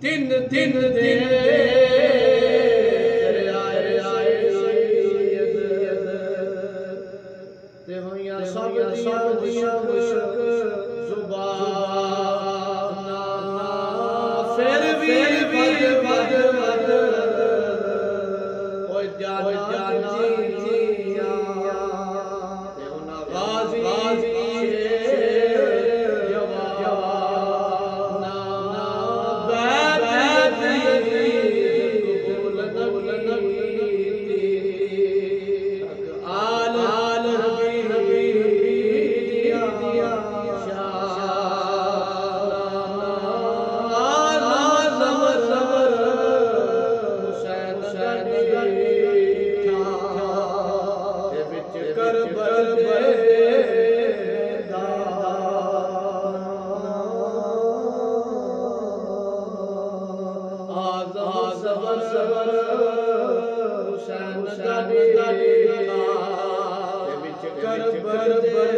ਤਿੰਨ ਤਿੰਨ ਦੇ ਤੇ ਹੋਈਆਂ ਸਭ ਦੀਆਂ ਮੁਸ਼ਕ ਜ਼ੁਬਾਨਾਂ ਫਿਰ ਵੀ ਵਦ ਓਏ ਜਾਨਾ ਜੀਆਂ ਤੇ ਉਹਨਾਂ ਗਾਜ਼ੀ Husain